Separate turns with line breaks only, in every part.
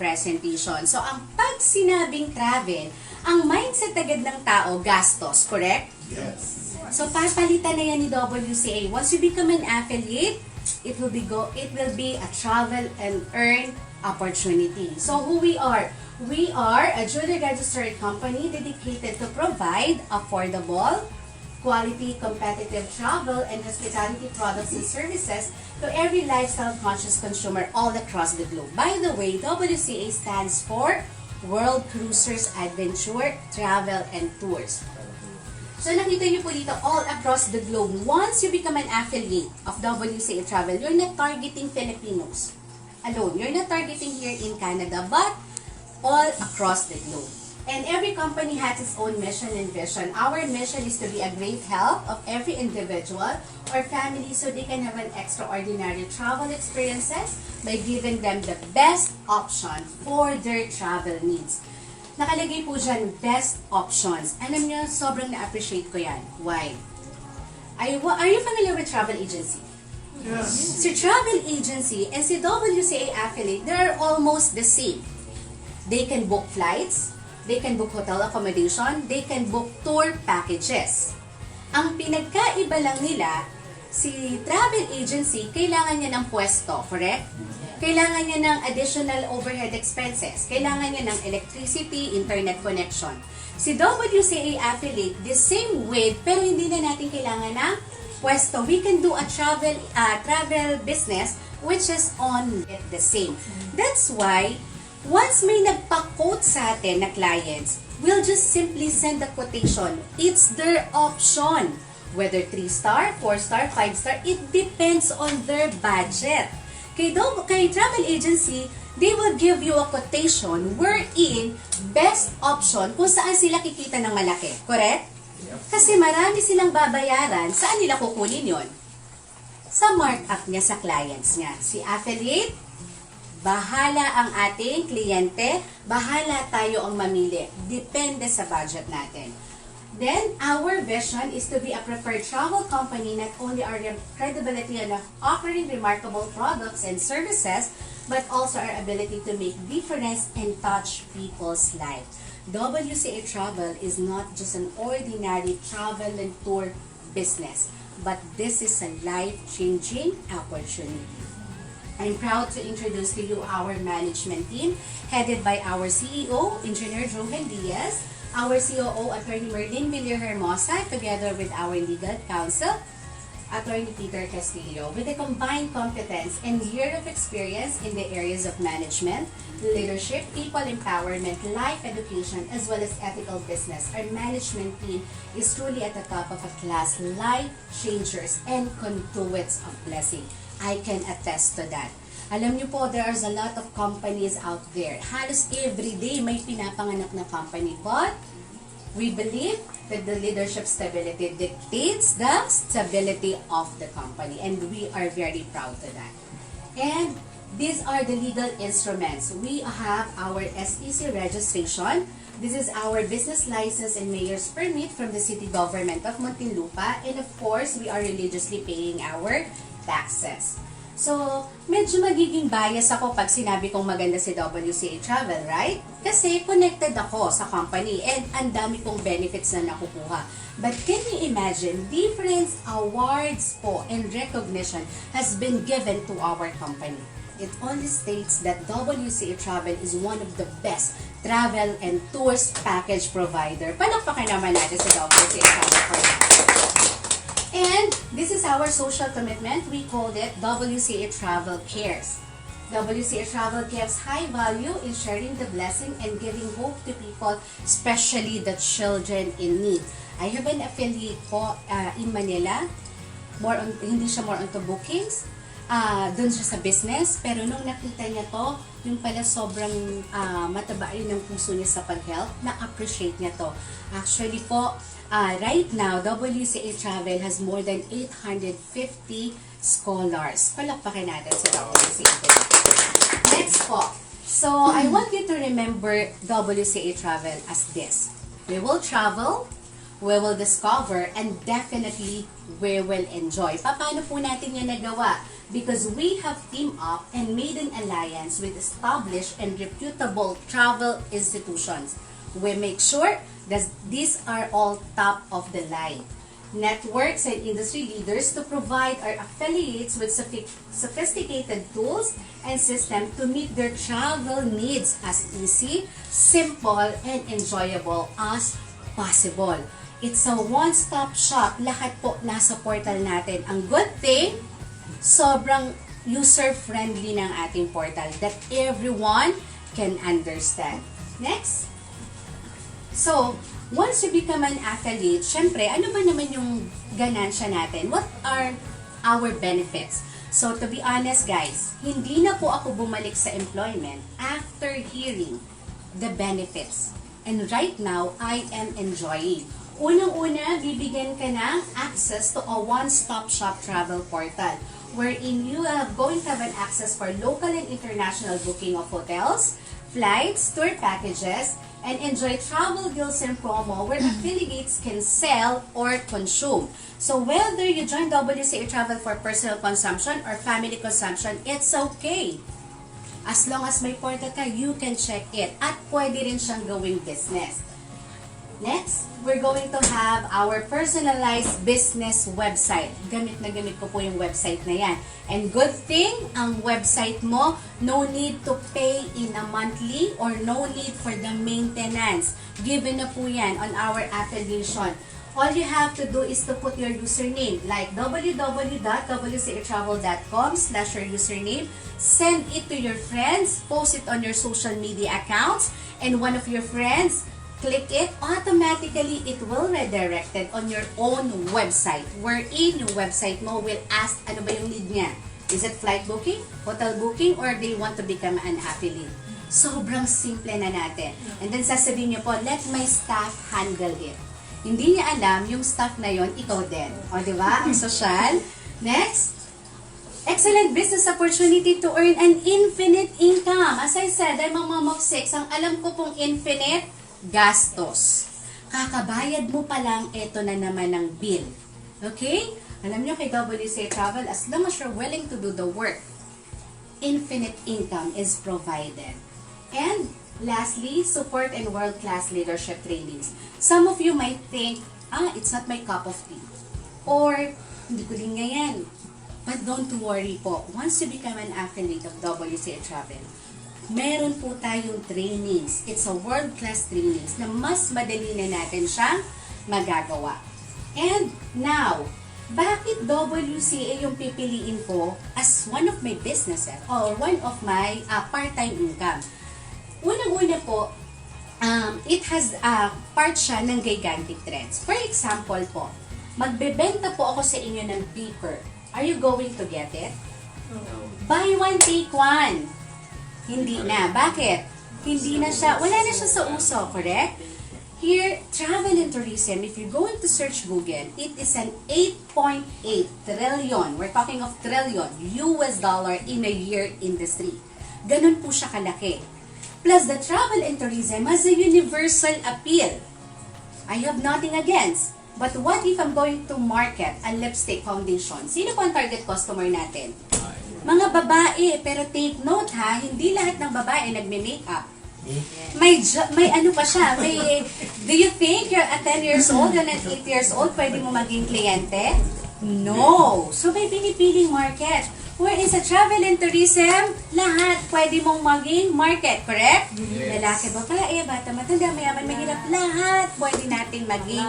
presentation. So, ang pag sinabing travel, ang mindset agad ng tao, gastos, correct?
Yes.
So, papalitan na yan ni WCA. Once you become an affiliate, it will be a travel and earn opportunity. So, who we are? We are a duly registered company dedicated to provide affordable, quality, competitive travel and hospitality products and services to every lifestyle-conscious consumer all across the globe. By the way, WCA stands for World Cruisers Adventure Travel and Tours. So nakita niyo po dito all across the globe. Once you become an affiliate of WCA Travel, you're not targeting Filipinos alone. You're not targeting here in Canada, but all across the globe. And every company has its own mission and vision. Our mission is to be a great help of every individual or family so they can have an extraordinary travel experiences by giving them the best option for their travel needs. Nakalagay po dyan, best options. Alam niyo, sobrang na-appreciate ko yan. Why? Are you familiar with travel agency?
Yes.
Si travel agency and si WCA affiliate, they are almost the same. They can book flights, they can book hotel accommodation, they can book tour packages. Ang pinagkaiba lang nila, si travel agency, kailangan niya ng pwesto, correct? Kailangan niya ng additional overhead expenses. Kailangan niya ng electricity, internet connection. Si WCA affiliate, the same with, pero hindi na natin kailangan ng pwesto. We can do a travel business which is on it the same. That's why, once may nagpa-quote sa atin na clients, we'll just simply send the quotation. It's their option. Whether 3-star, 4-star, 5-star, it depends on their budget. Kay travel agency, they will give you a quotation wherein best option kung saan sila kikita ng malaki. Correct? Kasi marami silang babayaran, saan nila kukunin yon? Sa markup niya sa clients niya. Si affiliate, bahala ang ating kliyente, bahala tayo ang mamili. Depende sa budget natin. Then, our vision is to be a preferred travel company not only our credibility and offering remarkable products and services, but also our ability to make difference and touch people's life. WCA Travel is not just an ordinary travel and tour business, but this is a life-changing opportunity. I'm proud to introduce to you our management team, headed by our CEO, Engineer Johan Diaz, our COO, Attorney Merlin Villarhermosa, together with our legal counsel, Attorney Peter Castillo, with a combined competence and year of experience in the areas of management, leadership, people empowerment, life education, as well as ethical business. Our management team is truly at the top of a class, life changers and conduits of blessing. I can attest to that. Alam niyo po, there's a lot of companies out there. Halos every day may pinapanganak na company. But we believe that the leadership stability dictates the stability of the company. And we are very proud to that. And these are the legal instruments. We have our SEC registration. This is our business license and mayor's permit from the city government of Muntinlupa. And of course, we are religiously paying our taxes. So, medyo magiging bias ako pag sinabi kong maganda si WCA Travel, right? Kasi connected ako sa company and ang dami kong benefits na nakukuha. But can you imagine, different awards po and recognition has been given to our company. It only states that WCA Travel is one of the best travel and tours package provider. Palakpakan naman natin sa WCA Travel for that. And this is our social commitment. We called it WCA Travel Cares. WCA Travel gives high value in sharing the blessing and giving hope to people, especially the children in need. I have an affiliate po in Manila. Hindi siya more onto bookings. Doon siya sa business. Pero nung nakita niya to, yung pala sobrang mataba rin ng puso niya sa pag-help, na-appreciate niya to. Actually po, right now, WCA Travel has more than 850 scholars. Palakpakin natin sa WCA. Next po. So, I want you to remember WCA Travel as this. We will travel, we will discover, and definitely we will enjoy. Paano po natin yan nagawa? Because we have teamed up and made an alliance with established and reputable travel institutions. We make sure that these are all top of the line networks and industry leaders to provide our affiliates with sophisticated tools and systems to meet their travel needs as easy, simple, and enjoyable as possible. It's a one-stop shop. Lahat po nasa portal natin. Ang good thing, sobrang user-friendly ng ating portal that everyone can understand. Next. So, once you become an affiliate, syempre, ano ba naman yung ganansya natin? What are our benefits? So, to be honest guys, hindi na po ako bumalik sa employment after hearing the benefits. And right now, I am enjoying. Unang-una, bibigyan ka ng access to a one-stop shop travel portal wherein you are going to have an access for local and international booking of hotels, flights, tour packages, and enjoy travel deals and promo where affiliates can sell or consume. So whether you join WCA Travel for personal consumption or family consumption, it's okay. As long as may portal ka, you can check it. At pwede rin siyang gawing business. Next, we're going to have our personalized business website. Gamit na gamit ko po yung website na yan. And good thing, ang website mo, no need to pay in a monthly or no need for the maintenance. Given na po yan on our affiliation. All you have to do is to put your username like www.wcatravel.com/your username. Send it to your friends, post it on your social media accounts, and one of your friends click it, automatically it will redirected on your own website wherein yung website mo will ask ano ba yung need niya. Is it flight booking, hotel booking, or they want to become an affiliate? Sobrang simple na natin. And then sasabihin niyo po, let my staff handle it. Hindi niya alam yung staff na yon ikaw din. O di ba? Ang social. Next. Excellent business opportunity to earn an infinite income. As I said, I'm Mom of 6. Ang alam ko pong infinite, gastos. Kakabayad mo pa lang, ito na naman ang bill. Okay? Alam nyo kay WCA Travel, as long as you're willing to do the work, infinite income is provided. And lastly, support and world-class leadership trainings. Some of you might think, it's not my cup of tea. Or, hindi ko din ngayon. But don't worry po. Once you become an affiliate of WCA Travel, meron po tayong trainings. It's a world-class trainings na mas madali na natin siyang magagawa. And now, bakit WCA yung pipiliin ko as one of my businesses or one of my part-time income? Unang-una po, it has part siya ng gigantic trends. For example po, magbebenta po ako sa inyo ng beeper. Are you going to get it? No. Buy one, take one. Hindi na. Bakit? Hindi na siya, wala na siya sa uso, correct? Here, travel and tourism, if you're going to search Google, it is an 8.8 trillion, we're talking of trillion, US dollar in a year industry. Ganun po siya kalaki. Plus, the travel and tourism has a universal appeal. I have nothing against. But what if I'm going to market a lipstick foundation? Sino po ang target customer natin? Mga babae, pero take note ha, hindi lahat ng babae nagme-makeup. May ano pa siya, do you think you're at 10 years old and at 8 years old, pwede mo maging kliyente? No! So may pinipiling market. Whereas sa travel and tourism, lahat pwede mong maging market, correct? Yes. Lalaki, babae, bata, matanda, mayaman, mahirap, lahat pwede nating maging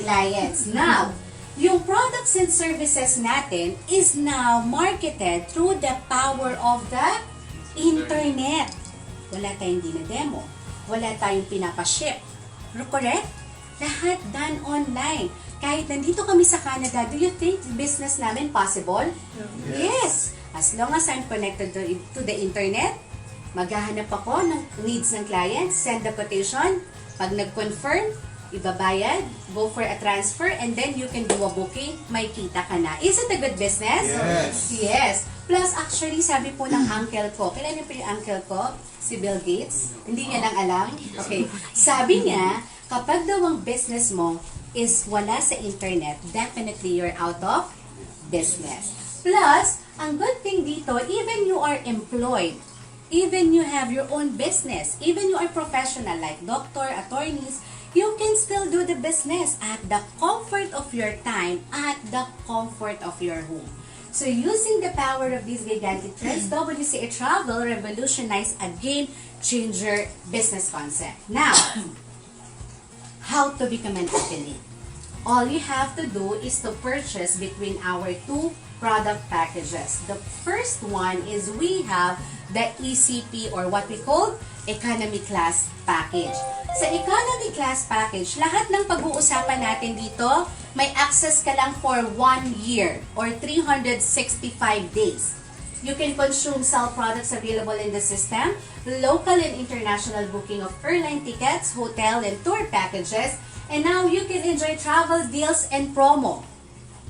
clients. Now, yung products and services natin is now marketed through the power of the internet. Wala tayong dinademo. Wala tayong pinapaship. Correct? Lahat done online. Kahit nandito kami sa Canada, do you think business namin possible? Yes. As long as I'm connected to the internet, maghahanap ako ng needs ng client, send the quotation, pag nag-confirm, ibabayad, go for a transfer, and then you can do a booking, may kita ka na. Is it a good business?
Yes.
Yes. Plus, actually, sabi po ng uncle ko, kailan niyo po yung uncle ko? Si Bill Gates? Hindi niya lang alam? Okay. Sabi niya, kapag daw ang business mo, is wala sa internet, definitely you're out of business. Plus, ang good thing dito, even you are employed, even you have your own business, even you are professional like doctor, attorneys, you can still do the business at the comfort of your time, at the comfort of your home. So using the power of these gigantic trends, WCA Travel revolutionized a game-changer business concept. Now, how to become an affiliate? All you have to do is to purchase between our two product packages. The first one is we have the ECP or what we call Economy Class Package. Sa Economy Class Package, lahat ng pag-uusapan natin dito, may access ka lang for 1 year or 365 days. You can consume sell products available in the system, local and international booking of airline tickets, hotel and tour packages, and now you can enjoy travel deals and promo.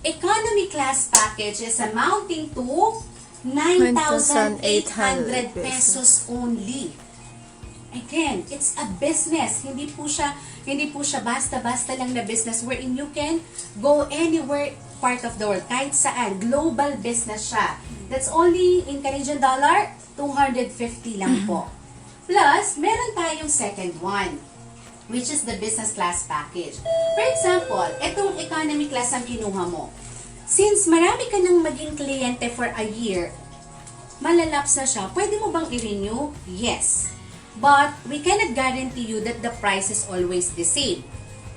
Economy Class Package is amounting to 9,800 pesos only. Again, it's a business. Hindi po siya basta-basta lang na business wherein you can go anywhere part of the world, kahit saan. Global business siya. That's only in Canadian dollar, 250 lang po. Plus, meron tayong second one, which is the business class package. For example, itong economy class ang kinuha mo. Since marami ka nang maging kliyente for a year, malalaps na siya, pwede mo bang i-renew? Yes. But we cannot guarantee you that the price is always the same.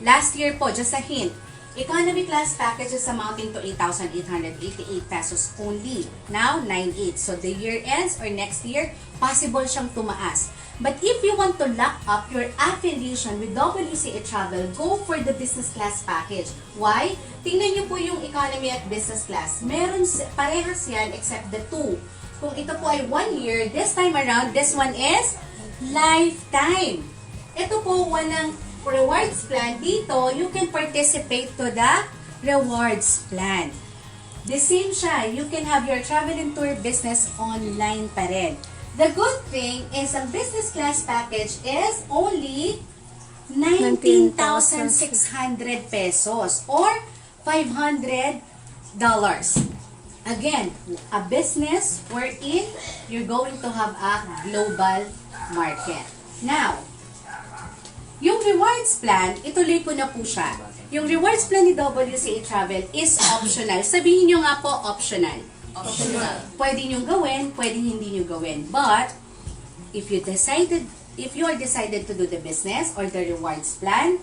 Last year po, just a hint, economy class package is amounting to 8,888 pesos only. Now, 9,800. So the year ends or next year, possible siyang tumaas. But if you want to lock up your affiliation with WCA Travel, go for the business class package. Why? Tingnan niyo po yung economy at business class. Meron parehas yan except the two. Kung ito po ay 1 year, this time around, this one is lifetime. Ito po, walang rewards plan. Dito, you can participate to the rewards plan. The same siya. You can have your travel and tour business online pa rin. The good thing is, ang business class package is only 19,600 pesos or $500. Again, a business wherein you're going to have a global market. Now, yung rewards plan, ituloy ko na po siya. Yung rewards plan ni WCA Travel is optional. Sabihin nyo nga po, optional. Optional. Pwede nyo gawin, pwede hindi nyo gawin. But, if you are decided to do the business or the rewards plan,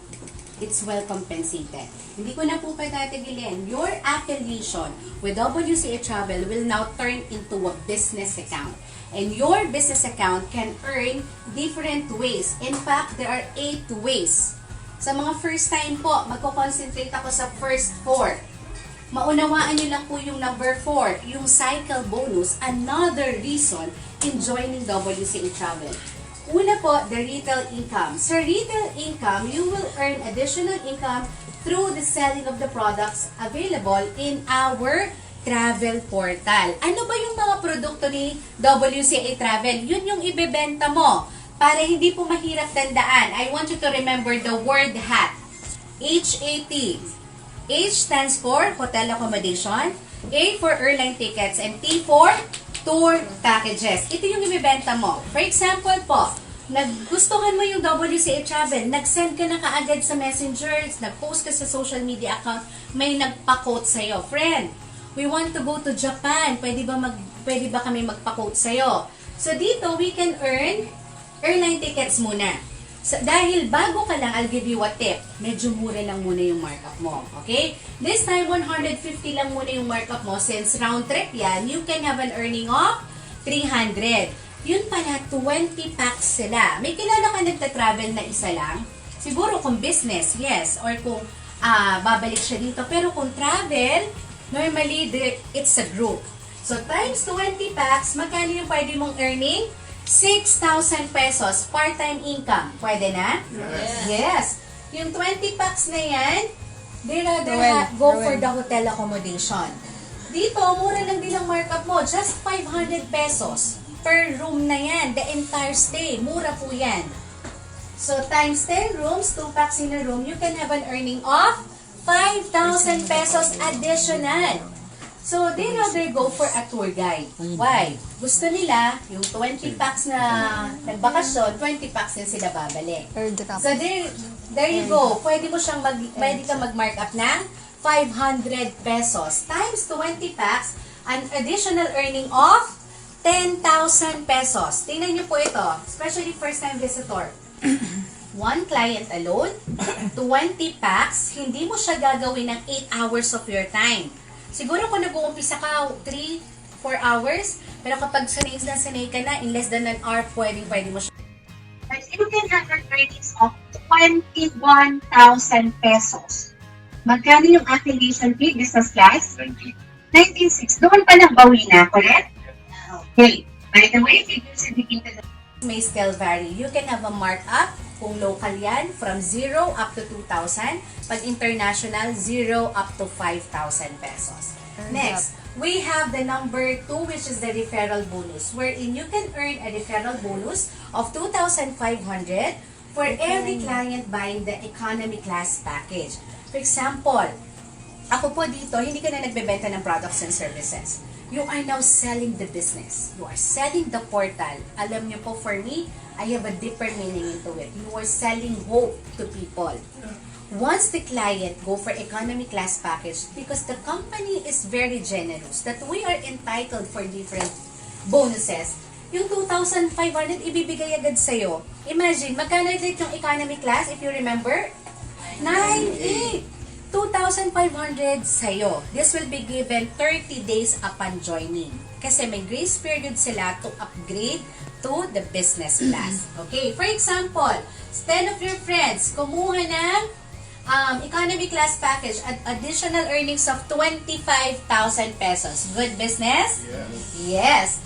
it's well compensated. Hindi ko na po patatagilin. Your affiliation with WCA Travel will now turn into a business account. And your business account can earn different ways. In fact, there are 8 ways. Sa mga first time po, magko-concentrate ako sa first 4. Maunawaan nyo lang po yung number 4, yung cycle bonus, another reason in joining WCA Travel. Una po, the retail income. Sa retail income, you will earn additional income through the selling of the products available in our travel portal. Ano ba yung mga produkto ni WCA Travel? Yun yung ibebenta mo. Para hindi po mahirap tandaan, I want you to remember the word HAT. H-A-T. H stands for hotel accommodation, A for airline tickets, and T for tour packages. Ito yung ibebenta mo. For example po, naggustuhan mo yung WCA Travel, nag-send ka na kaagad sa messengers, nag-post ka sa social media account, may nagpa-quote sa'yo. Friend, we want to go to Japan. Pwede ba kami magpa-quote sa'yo? So dito, we can earn airline tickets muna. So, dahil bago ka lang, I'll give you a tip. Medyo mura lang muna yung markup mo. Okay? This time, 150 lang muna yung markup mo. Since round trip yan, you can have an earning of 300. Yun pala, 20 packs sila. May kilala ka nagta-travel na isa lang? Siguro kung business, yes. Or kung babalik siya dito. Pero kung travel, normally, it's a group. So, times 20 packs, magkano yung pwede mong earning? 6,000 pesos part-time income. Pwede na? Yes. Yung 20 packs na yan, they rather go for the hotel accommodation. Dito, mura lang din ang markup mo. Just 500 pesos per room na yan. The entire stay. Mura po yan. So, times 10 rooms, 2 packs in a room, you can have an earning of 5,000 pesos additional. So, they rather go for a tour guide. Why? Gusto nila, yung 20 packs na nagbakasyon, 20 packs din sila babalik. So, there you go. Pwede ka mag-mark up ng 500 pesos times 20 packs, an additional earning of 10,000 pesos. Tingnan niyo po ito, especially first-time visitor. One client alone, 20 packs, hindi mo siya gagawin ng 8 hours of your time. Siguro kung nag-uumpisa ka 3-4 hours, pero kapag sanay ka na, in less than an hour, pwede mo siya.
But you can have an earnings of 21,000 pesos. Magkano yung affiliation fee, business class? 19,600. Doon pa lang bawi na, correct? Okay. By the way, figures indicated
May scale vary. You can have a markup kung local yan from 0 up to 2,000. Pag international, 0 up to 5,000 pesos. Next, we have the number 2, which is the referral bonus, wherein you can earn a referral bonus of 2,500 for every client buying the economy class package. For example, ako po dito, hindi ka na nagbebenta ng products and services. You are now selling the business. You are selling the portal. Alam niyo po, for me, I have a deeper meaning into it. You are selling hope to people. Once the client go for economy class package, because the company is very generous, that we are entitled for different bonuses, yung 2,500 ibibigay agad sa'yo. Imagine, magkano ulit yung economy class, if you remember? 9,800. 2,500 sa'yo. This will be given 30 days upon joining. Kasi may grace period sila to upgrade to the business class. Okay, for example, 10 of your friends kumuha ng economy class package at additional earnings of 25,000 pesos. Good business? Yes.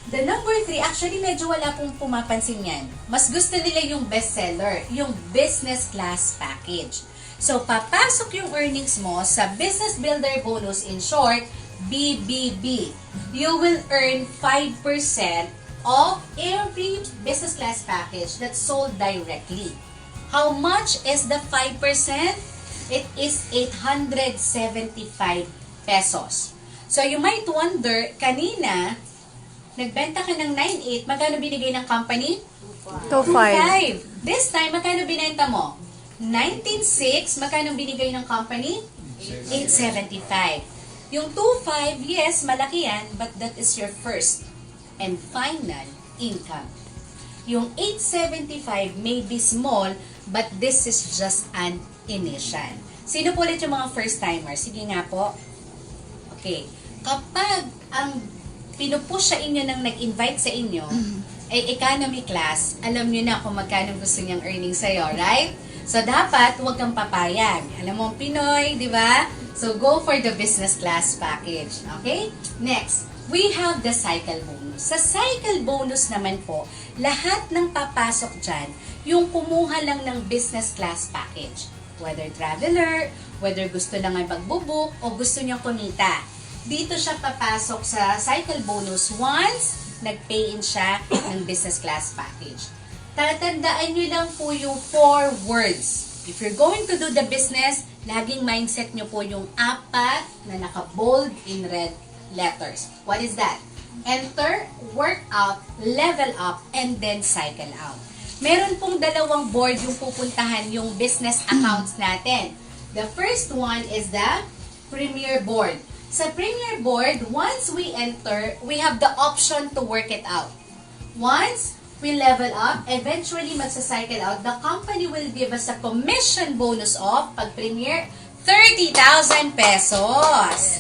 The number 3, actually medyo wala pong pumapansin yan. Mas gusto nila yung bestseller, yung business class package. So, papasok yung earnings mo sa Business Builder Bonus, in short, BBB. You will earn 5% of every business class package that's sold directly. How much is the 5%? It is 875 pesos. So, you might wonder, kanina, nagbenta ka ng 9,800, magkano binigay ng company? 2,500. This time, magkano binenta mo? 19,600, magkano binigay ng company? 875. Yung 2,500, yes, malaki yan, but that is your first and final income. Yung 875 may be small, but this is just an initial. Sino po ulit yung mga first timers? Sige nga po. Okay. Kapag ang pinupush sa inyo ng nag-invite sa inyo, ay economy class, alam nyo na kung magkano gusto niyang earnings sa'yo, right? So, dapat huwag kang papayag. Alam mo, Pinoy, di ba? So, go for the business class package. Okay? Next, we have the cycle bonus. Sa cycle bonus naman po, lahat ng papasok dyan, yung kumuha lang ng business class package. Whether traveler, whether gusto lang ay magbubuk, o gusto niyang kumita. Dito siya papasok sa cycle bonus once nag-pay in siya ng business class package. Tatandaan nyo lang po yung 4 words. If you're going to do the business, laging mindset nyo po yung 4 na naka-bold in red letters. What is that? Enter, work out, level up, and then cycle out. Meron pong 2 board yung pupuntahan yung business accounts natin. The first one is the Premier Board. Sa Premier Board, once we enter, we have the option to work it out. Once we level up, eventually magsa-cycle out, the company will give us a commission bonus of, pag Premier, 30,000 pesos.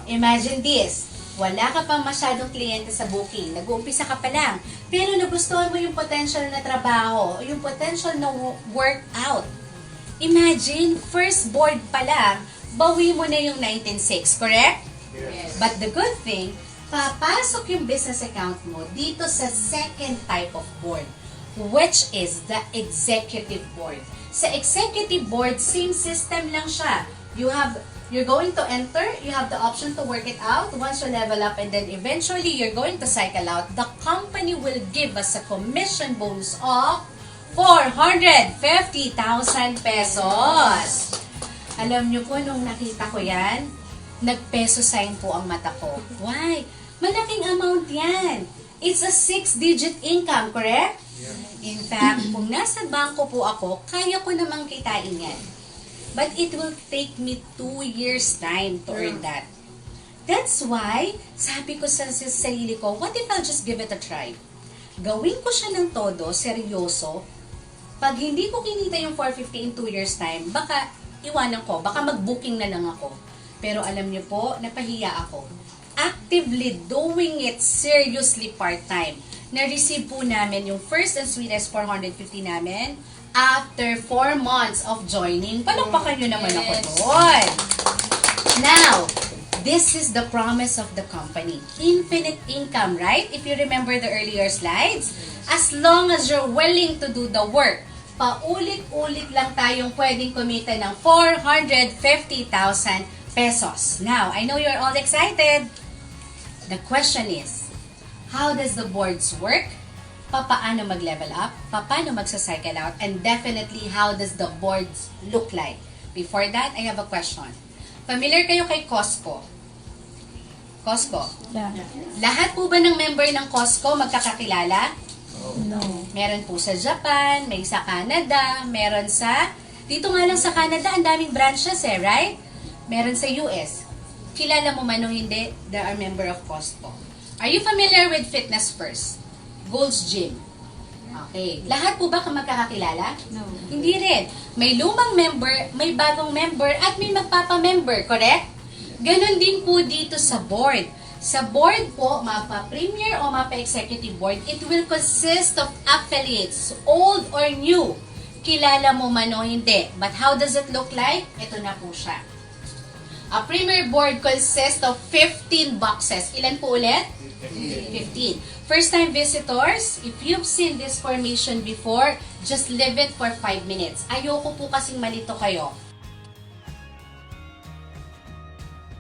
Imagine this. Wala ka pang masyadong kliyente sa booking. Nag-uumpisa ka pa lang. Pero nagustuhan mo yung potential na trabaho, yung potential na workout. Imagine, first board pa lang, bawi mo na yung 19,600, correct?
Yes.
But the good thing, papasok yung business account mo dito sa second type of board, which is the executive board. Sa executive board, same system lang siya. You're going to enter, you have the option to work it out. Once you level up and then eventually you're going to cycle out, the company will give us a commission bonus of 450,000 pesos. Alam niyo po, nung nakita ko yan, nag-peso sign po ang mata ko. Why? Malaking amount yan. It's a 6-digit income, correct? In fact, kung nasa bangko po ako, kaya ko namang kitain yan. But it will take me 2 years time to earn that. That's why, sabi ko sa sarili ko, what if I'll just give it a try? Gawin ko siya ng todo, seryoso. Pag hindi ko kinita yung 450 in 2 years time, baka iwanan ko, baka mag-booking na lang ako. Pero alam niyo po, napahiya ako. Actively doing it seriously part-time. Na-receive po namin yung first and sweetest 450 namin after 4 months of joining. Palakpakan nyo naman ako doon. Now, this is the promise of the company. Infinite income, right? If you remember the earlier slides, as long as you're willing to do the work, paulit-ulit lang tayong pwedeng kumita ng 450,000 pesos. Now, I know you're all excited. The question is, how does the boards work? Paano mag-level up? Paano magsa-cycle out? And definitely, how does the boards look like? Before that, I have a question. Familiar kayo kay Costco? Costco?
Yeah.
Lahat po ba ng member ng Costco magkakakilala?
No.
Meron po sa Japan, may sa Canada, meron sa... Dito nga lang sa Canada, ang daming branches right? Meron sa US. Kilala mo man o hindi, they are member of Costco. Are you familiar with Fitness First? Gold's Gym. Okay. Lahat po ba magkakakilala?
No.
Hindi rin. May lumang member, may bagong member, at may magpapa-member, correct? Ganon din po dito sa board. Sa board po, mapa-premier o mapa-executive board, it will consist of affiliates, old or new. Kilala mo man o hindi. But how does it look like? Ito na po siya. A premier board consists of 15 boxes. Ilan po ulit? 15. First-time visitors, if you've seen this formation before, just leave it for 5 minutes. Ayoko po kasing malito kayo.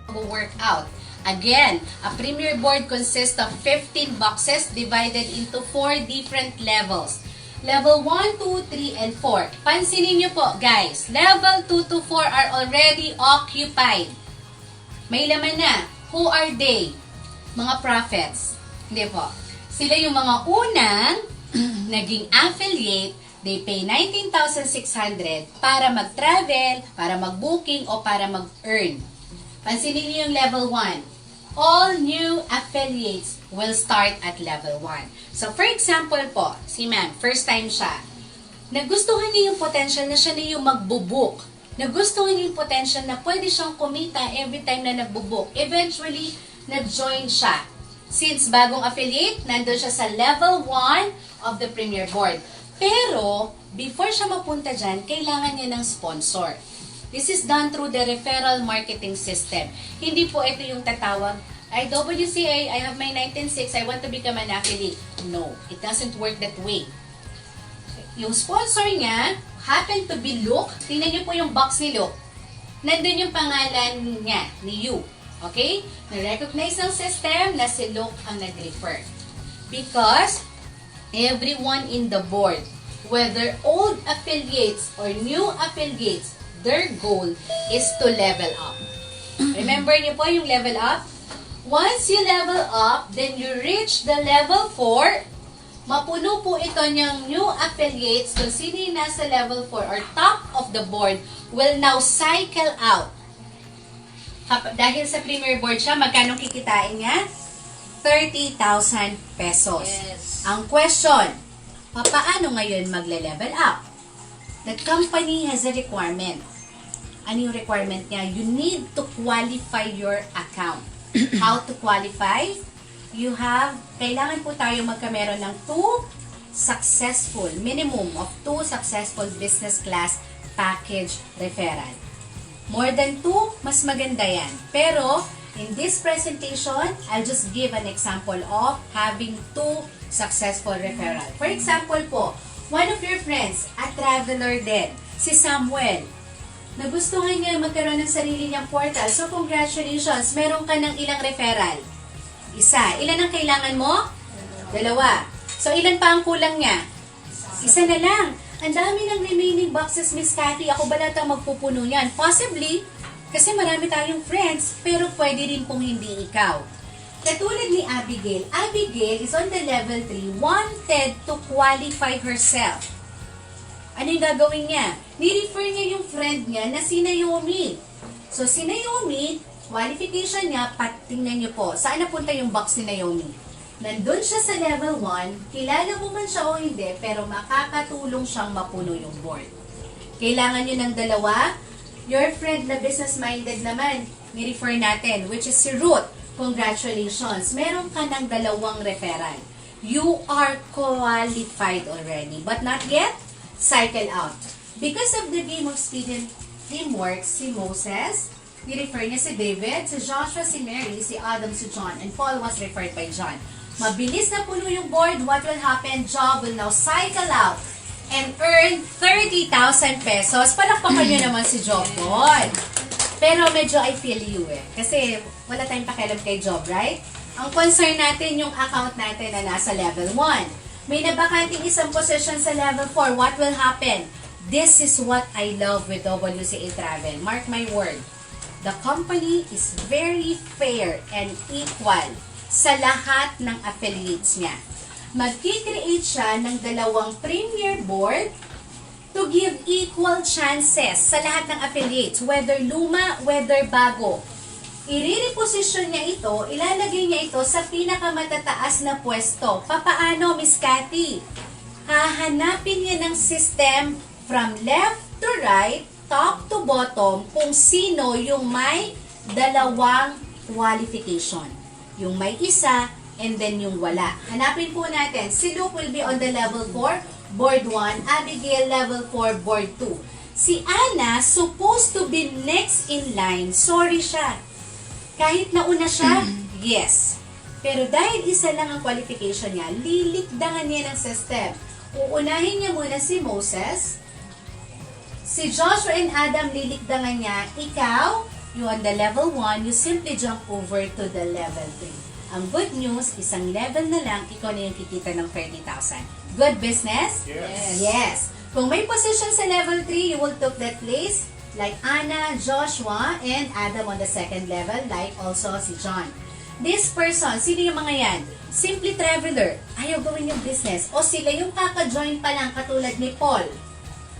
Work out. Again, a premier board consists of 15 boxes divided into 4 different levels. Level 1, 2, 3, and 4. Pansinin niyo po, guys. Level 2 to 4 are already occupied. May laman na. Who are they? Mga prophets. Hindi po. Sila yung mga unang naging affiliate. They pay 19,600 para mag-travel, para mag-booking, o para mag-earn. Pansinin niyo yung level 1. All new affiliates will start at level 1. So, for example po, si ma'am, first time siya. Nagustuhan niya yung potential na siya na yung magbubook. Nagustuhan niya yung potential na pwede siyang kumita every time na nagbubook. Eventually, nag-join siya. Since bagong affiliate, nandun siya sa level 1 of the Premier Board. Pero, before siya mapunta dyan, kailangan niya ng sponsor. This is done through the referral marketing system. Hindi po ito yung tatawag, WCA, I have my 19.6, I want to become an affiliate. No, it doesn't work that way. Yung sponsor niya, happen to be Luke. Tingnan niyo po yung box ni Luke. Nandun yung pangalan niya, ni you. Okay? Na-recognize ng system na si Luke ang nag-refer. Because, everyone in the board, whether old affiliates or new affiliates, their goal is to level up. Remember niyo po yung level up? Once you level up, then you reach the level 4, mapuno po ito niyang new affiliates kung sino yung nasa level 4 or top of the board will now cycle out. Dahil sa Premier Board siya, magkano kikitain niya? 30,000 pesos.
Yes.
Ang question, paano ngayon magle-level up? The company has a requirement. Ano yung requirement niya? You need to qualify your account. How to qualify? Kailangan po tayo magkameron ng minimum of 2 successful business class package referral. More than 2, mas maganda yan. Pero, in this presentation, I'll just give an example of having 2 successful referral. For example po, one of your friends, a traveler din, si Samuel, nagustuhan niya magkaroon ng sarili niyang portal. So, congratulations, meron ka ng ilang referral? 1. Ilan ang kailangan mo? 2. So, ilan pa ang kulang niya? 1 na lang. Ang dami ng remaining boxes, Miss Cathy. Ako ba lahat ang magpupuno yan? Possibly, kasi marami tayong friends, pero pwede rin kung hindi ikaw. Katulad ni Abigail. Abigail is on the level 3, wanted to qualify herself. Ano yung gagawin niya? Ni-refer niya yung friend niya na si Naomi. So, si Naomi, qualification niya, tingnan niyo po, saan napunta yung box ni Naomi? Nandun siya sa level 1, kilala mo man siya o hindi, pero makakatulong siyang mapuno yung board. Kailangan niyo ng dalawa. Your friend na business-minded naman, ni-refer natin, which is si Ruth. Congratulations! Meron ka ng dalawang referral. You are qualified already, but not yet. Cycle out. Because of the game of speed and teamwork, si Moses, ni-refer niya si David, si Joshua, si Mary, si Adam, si John, and Paul was referred by John. Mabilis na puno yung board, what will happen? Job will now cycle out and earn 30,000 pesos. Palakpakan nyo naman si Job doon. Pero medyo I feel you kasi wala tayong pakialam kay Job, right? Ang concern natin yung account natin na nasa level 1. May nabakanting isang position sa level 4. What will happen? This is what I love with WCA Travel. Mark my word. The company is very fair and equal sa lahat ng affiliates niya. Magki-create siya ng dalawang premier board to give equal chances sa lahat ng affiliates, whether luma, whether bago. I-reposition niya ito, ilalagay niya ito sa pinakamatataas na pwesto. Papaano, Miss Cathy? Hahanapin niya ng system from left to right, top to bottom, kung sino yung may dalawang qualification. Yung may isa, and then yung wala. Hanapin po natin. Si Luke will be on the level 4, board 1. Abigail, level 4, board 2. Si Anna, supposed to be next in line. Sorry siya. Kahit nauna siya, yes. Pero dahil isa lang ang qualification niya, lilikdangan niya ng system. Uunahin niya muna si Moses. Si Joshua and Adam, lilikdangan niya. Ikaw, you on the level 1, you simply jump over to the level 3. Ang good news, isang level na lang, ikaw na yung kikita ng 30,000. Good business?
Yes.
Yes. Kung may position sa level 3, you will take that place like Anna, Joshua, and Adam on the second level, like also si John. This person, sino yung mga yan? Simply traveler, ayaw gawin yung business. O sila yung kaka-join pa lang, katulad ni Paul.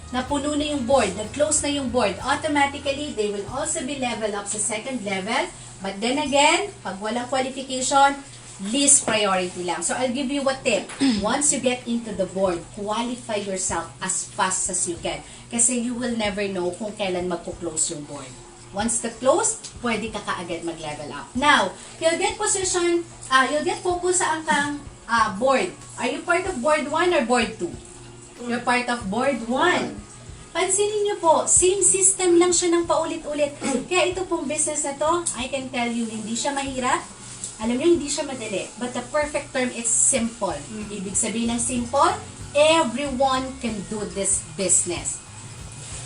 Napuno na yung board, nag-close na yung board. Automatically, they will also be level up sa second level. But then again, pag walang qualification, least priority lang. So, I'll give you a tip. Once you get into the board, qualify yourself as fast as you can. Kasi you will never know kung kailan magpo-close yung board. Once the close, pwede ka kaagad mag-level up. Now, you'll get position, you'll get focus sa angkang board. Are you part of board 1 or board 2? You're part of board 1. Pansinin nyo po, same system lang siya ng paulit-ulit. Kaya ito pong business na to, I can tell you, hindi siya mahirap. Alam nyo, hindi siya madali. But the perfect term is simple. Ibig sabihin ng simple, everyone can do this business.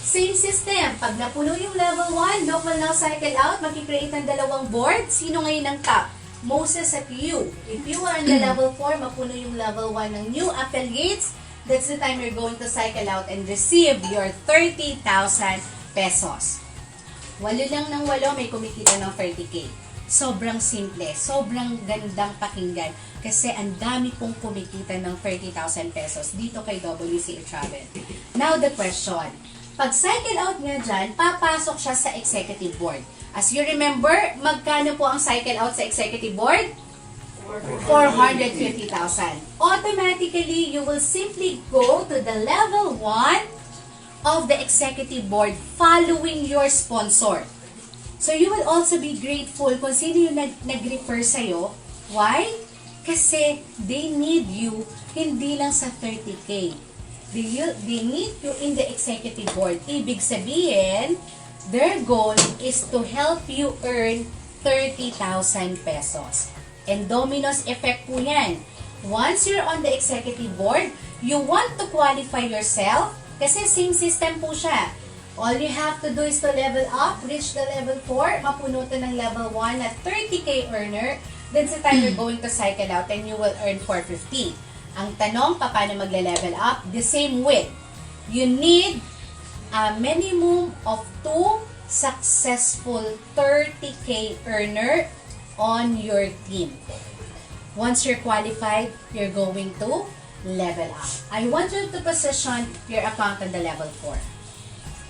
Same system. Pag napuno yung level 1, Doc will now cycle out, makikreate ng dalawang board. Sino ngayon ang top? Moses at you. If you are in the level 4, mapuno yung level 1 ng new affiliates, that's the time you're going to cycle out and receive your 30,000 pesos. 8 lang ng 8, may kumikita ng 30K. Sobrang simple, sobrang gandang pakinggan kasi ang dami pong kumikita ng 30,000 pesos dito kay WCA Travel. Now the question, pag cycle out niya dyan, papasok siya sa executive board. As you remember, magkano po ang cycle out sa executive board? 450,000. Automatically, you will simply go to the level 1 of the executive board following your sponsor. So, you will also be grateful kung sino yung nag-refer sa'yo. Why? Kasi they need you hindi lang sa 30K. They need you in the executive board. Ibig sabihin, their goal is to help you earn 30,000 pesos. And dominoes effect po yan. Once you're on the executive board, you want to qualify yourself kasi same system po siya. All you have to do is to level up, reach the level 4, mapunutan ng level 1 at 30K earner. Then sa time you're going to cycle out and you will earn 450. Ang tanong, paano magle-level up? The same with you need a minimum of 2 successful 30K earner on your team. Once you're qualified, you're going to level up. I want you to position your account on the level 4.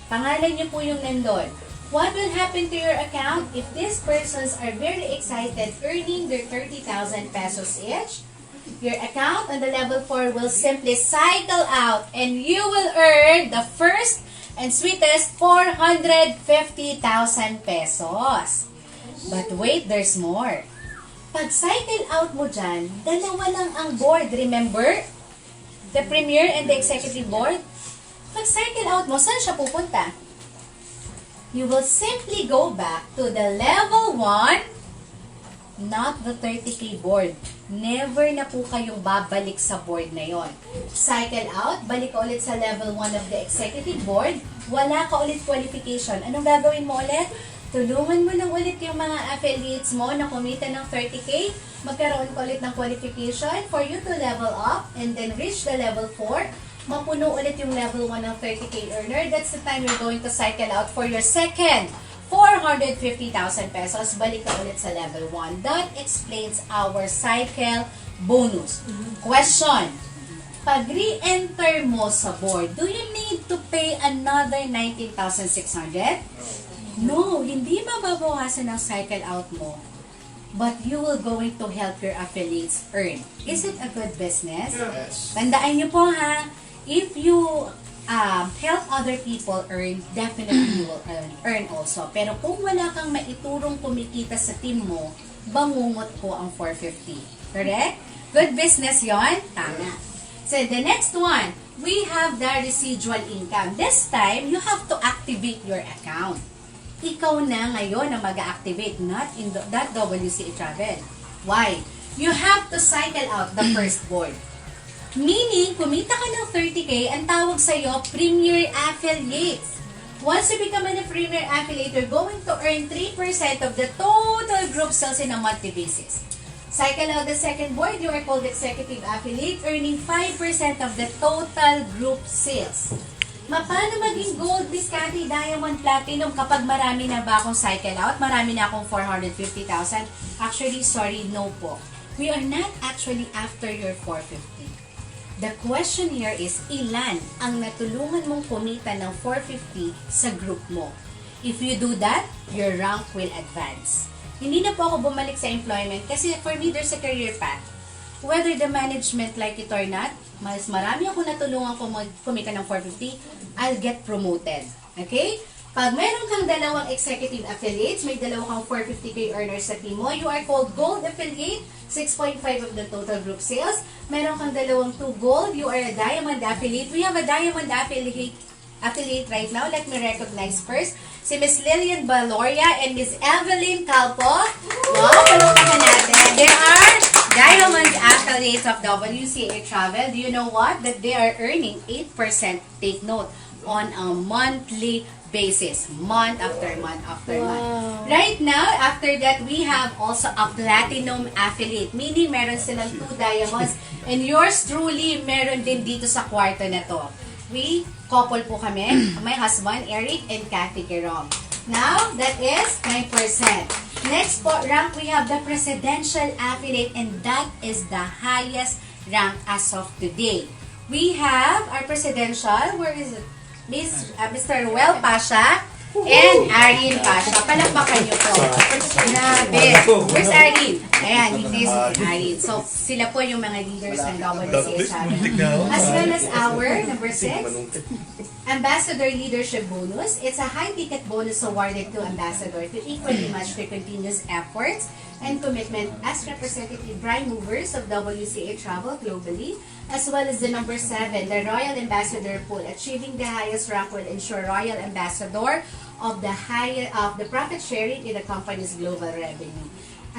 Pangalan niyo po yung nandun. What will happen to your account if these persons are very excited earning their 30,000 pesos each? Your account on the level 4 will simply cycle out and you will earn the first and sweetest 450,000 pesos. But wait, there's more. Pag cycle out mo dyan, dalawa lang ang board. Remember? The Premier and the Executive Board? Pag cycle out mo, saan siya pupunta? You will simply go back to the level 1, not the 30K board. Never na po kayong babalik sa board na yon. Cycle out, balik ka ulit sa level 1 of the Executive Board, wala ka ulit qualification. Anong gagawin mo ulit? Tulungan mo lang ulit yung mga affiliates mo na kumita ng 30K, magkaroon ka ulit ng qualification for you to level up and then reach the level 4, mapuno ulit yung level 1 ng 30K earner. That's the time you're going to cycle out for your second 450,000 pesos. Balik ka ulit sa level 1. That explains our cycle bonus. Question. Pag re-enter mo sa board, do you need to pay another 19,600? No, hindi mababawasan ang cycle out mo. But you will going to help your affiliates earn. Is it a good business?
Yes.
Tandaan nyo po ha, if you help other people earn, definitely you will earn also. Pero kung wala kang maiturong kumikita sa team mo, bangungot po ang 450. Correct? Good business yon? Tama. So the next one, we have the residual income. This time, you have to activate your account. Ikaw na ngayon na mag-activate, not WCA Travel. Why? You have to cycle out the first board. Meaning, kumita ka ng 30K, ang tawag sa'yo, Premier Affiliates. Once you become a Premier Affiliate, you're going to earn 3% of the total group sales in a monthly basis. Cycle out the second board, you are called Executive Affiliate, earning 5% of the total group sales. Paano maging gold, Biscati, diamond, platinum kapag marami na ba akong cycle out? Marami na akong 450,000? Actually, sorry, no po. We are not actually after your 450. The question here is, ilan ang natulungan mong kumita ng 450 sa group mo? If you do that, your rank will advance. Hindi na po ako bumalik sa employment kasi for me, there's a career path. Whether the management like it or not, mas marami ako natulungan kung kumita ng 450, I'll get promoted. Okay? Pag meron kang dalawang executive affiliates, may dalawang kang 450K earners sa team mo, you are called Gold Affiliate, 6.5 of the total group sales. Meron kang dalawang 2 Gold, you are a Diamond Affiliate. We have a Diamond Affiliate right now. Let me recognize first si Miss Lillian Baloria and Miss Evelyn Calpo. Wow, palukpakan natin. They are Diamond Affiliates of WCA Travel. Do you know what? That they are earning 8%, take note, on a monthly basis. Month after month after month. Right now, after that, we have also a Platinum Affiliate. Meaning, meron silang 2 diamonds. And yours truly, meron din dito sa kwarto na to. We, couple po kami. My husband, Eric, and Kathy Kerom. Now, that is 9%. Next po, rank, we have the Presidential Affiliate, and that is the highest rank as of today. We have our Presidential, where is it? Mr. Ruel Pasha and Arlene Pasha. Palakpakan niyo po. Grabe. Where's Arlene? Ayan, hindi si Arlene. So, sila po yung mga leaders ng WCA Travel. As well as our, number 6, Ambassador Leadership Bonus. It's a high-ticket bonus awarded to Ambassador to equally match their continuous efforts and commitment as representative prime movers of WCA Travel globally, as well as the number 7, the Royal Ambassador Pool. Achieving the highest rank will ensure Royal Ambassador of the profit sharing in the company's global revenue.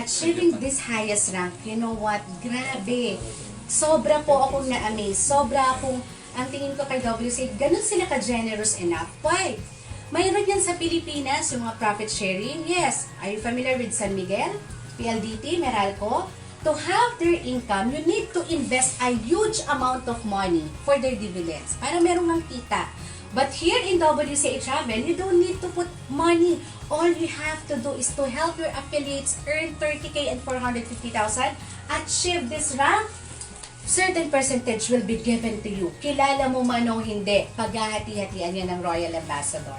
Achieving this highest rank, you know what? Grabe! Sobra po akong na-amaze. Sobra akong, ang tingin ko kay WCA, ganun sila ka-generous enough. Why? Mayroon yan sa Pilipinas, yung mga profit sharing. Yes. Are you familiar with San Miguel? PLDT, Meralco? to have their income, you need to invest a huge amount of money for their dividends para meron ng kita. But here in WCA Travel, you don't need to put money. All you have to do is to help your affiliates earn 30K and 450,000, achieve this rank. Certain percentage will be given to you. Kilala mo man o hindi, paghahati-hatian yan ng Royal Ambassador.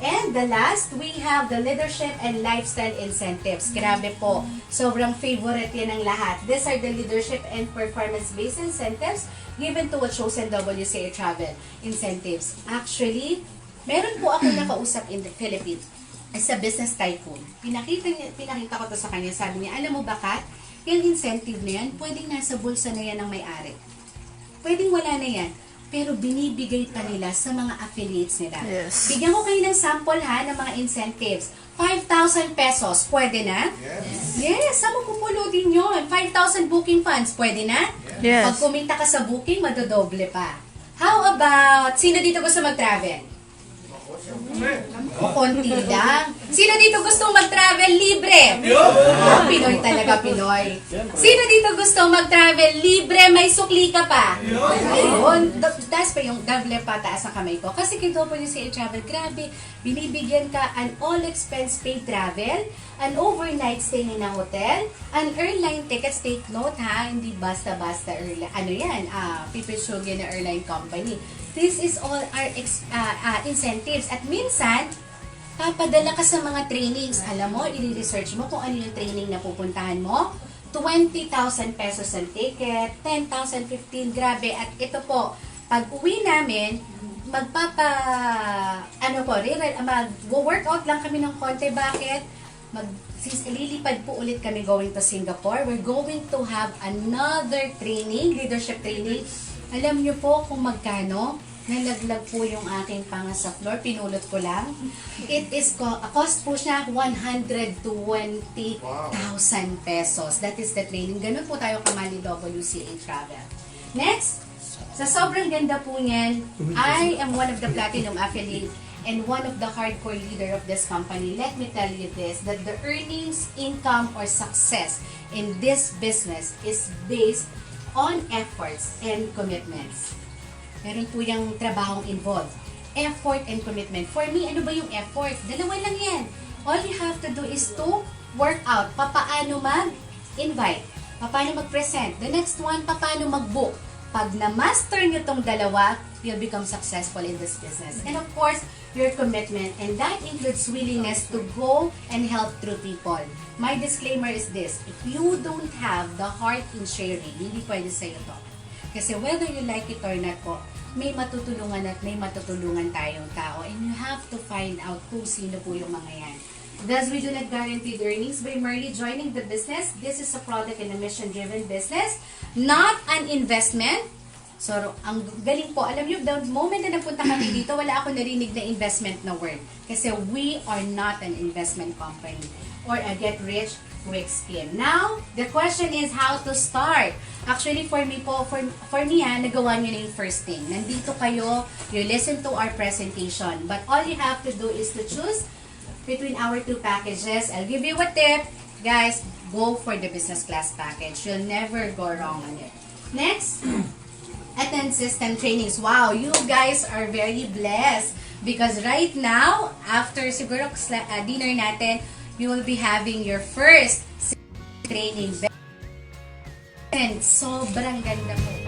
And the last, we have the leadership and lifestyle incentives. Grabe po, sobrang favorite yan ng lahat. These are the leadership and performance-based incentives given to a chosen WCA Travel incentives. Actually, meron po ako nakausap in the Philippines as a business tycoon. Pinakita ko to sa kanya, sabi niya, alam mo ba, Kat, yung incentive na yan, pwedeng nasa bulsa na yan ng may-ari. Pwedeng wala na yan. Pero binibigay pa nila sa mga affiliates nila.
Yes.
Bigyan ko kayo ng sample ha, ng mga incentives. 5,000 pesos, pwede na? Yes, saan mo pupulutin yun? 5,000 booking funds, pwede na?
Yes.
Pag kumita ka sa booking, madodoble pa. How about, sino dito gusto mag-travel? Konti lang. Sino dito gusto mag-travel libre? Pinoy talaga, Pinoy. Sino dito gusto mag-travel libre, may sukli ka pa? Ayun. Taas pa yung double pa, taas ang kamay ko. Kasi kay WCA Travel, grabe, binibigyan ka an all-expense paid travel, an overnight stay in a hotel, an airline tickets, take note ha, hindi basta-basta airline. Ano yan? Pipisugan na airline company. This is all our incentives. At minsan, papadala ka sa mga trainings. Alam mo, i-research mo kung ano yung training na pupuntahan mo. 20,000 pesos ang ticket, 10,000, 15, grabe. At ito po, pag uwi namin, mag-workout lang kami ng konti. Bakit? Lilipad po ulit kami going to Singapore. We're going to have another training, leadership training. Alam niyo po kung magkano? Nalaglag po yung aking panga sa floor. Pinulot ko lang. It is, cost po siya 120,000 pesos. That is the training. Ganun po tayo kamali WCA Travel. Next, sa sobrang ganda po niyan, I am one of the platinum affiliate and one of the hardcore leader of this company. Let me tell you this, that the earnings, income, or success in this business is based on efforts and commitments. Meron po yung trabahong involved. Effort and commitment. For me, ano ba yung effort? Dalawa lang yan. All you have to do is to work out. Papaano mag-invite. Papaano mag-present. The next one, papaano mag-book. Pag na-master nyo tong dalawa, you'll become successful in this business. And of course, your commitment. And that includes willingness to go and help through people. My disclaimer is this, if you don't have the heart in sharing, hindi pwede sa'yo to. Kasi whether you like it or not po, may matutulungan at may matutulungan tayong tao. And you have to find out kung sino po yung mga yan. Thus, we do not guarantee earnings by merely joining the business. This is a product and a mission-driven business, not an investment. So, ang galing po. Alam niyo, the moment na napunta kami dito, wala ako narinig na investment na word. Kasi we are not an investment company or a get-rich-quick scheme. Now, the question is how to start. Actually, for me po, for me nagawa niyo na yung first thing. Nandito kayo, you listen to our presentation. But all you have to do is to choose between our two packages. I'll give you a tip. Guys, go for the business class package. You'll never go wrong on it. Next, attend system trainings. Wow, you guys are very blessed because right now, after siguro dinner natin, you will be having your first training. And sobrang ganda po.